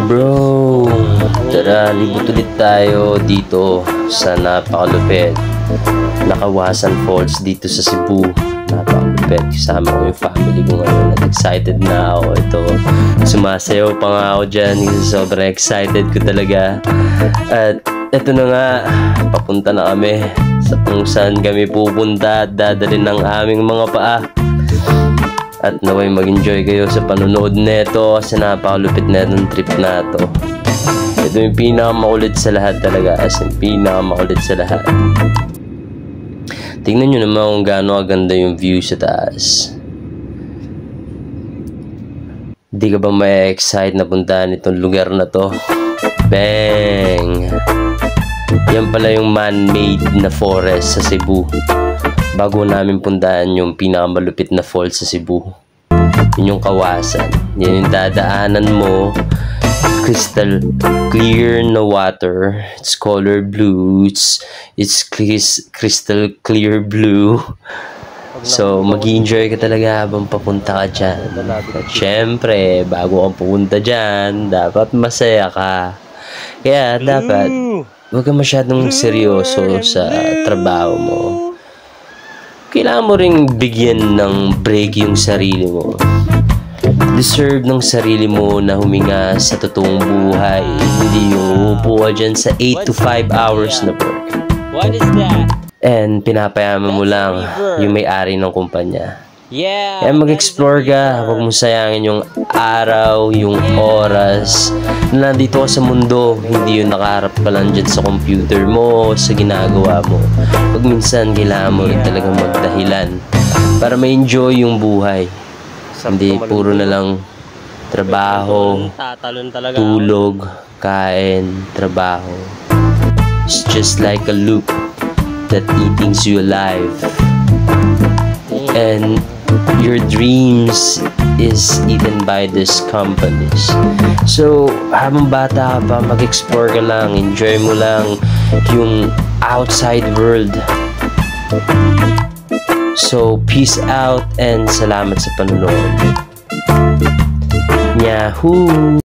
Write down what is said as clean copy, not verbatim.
Bro, tara, libot ulit tayo dito sa napakalupit Nakawasan Falls dito sa Cebu. Napakalupit. Kasama ko yung family ko ngayon at excited na ako. Ito, sumasayaw pa nga ako dyan kasi sobrang excited ko talaga. At ito na nga, papunta na kami sa kung saan kami pupunta at dadalhin ng aming mga paa. At naway mag-enjoy kayo sa panonood neto kasi napakalupit na itong trip na to. Ito yung pinakamakulit sa lahat talaga, as in pinakamakulit sa lahat. Tingnan nyo naman kung gaano kaganda yung view sa taas. Hindi ka ba may excite na puntahan itong lugar na to? Bang! Yan pala yung man-made na forest sa Cebu. Bago namin puntahan yung pinakamalupit na falls sa Cebu. Yun yung Kawasan. Yan yung dadaanan mo. Crystal clear na water. It's color blue. It's crystal clear blue. So, mag-enjoy ka talaga habang papunta ka dyan. At syempre, bago kang pupunta dyan, dapat masaya ka. Kaya dapat, huwag ka masyadong seryoso sa trabaho mo. Kailangan mo ring bigyan ng break yung sarili mo. Deserve ng sarili mo na huminga sa totoong buhay. Hindi yung uupo ka dyan sa 8 to 5 hours na work. What is that? And pinapayaman mo lang yung may-ari ng kumpanya. Kaya mag-explore ka. Huwag mo sayangin yung araw, yung oras na nandito ka sa mundo. Hindi yung nakaharap ka lang dyan sa computer mo, sa ginagawa mo. Pag minsan kailangan mo rin talagang magdahilan para ma-enjoy yung buhay. Hindi puro na lang trabaho, tulog, kain, trabaho. It's just like a loop that eats you alive. And your dreams is eaten by these companies. So, habang bata ka pa, mag-explore ka lang, enjoy mo lang yung outside world. So, peace out and salamat sa panonood. Yahoo!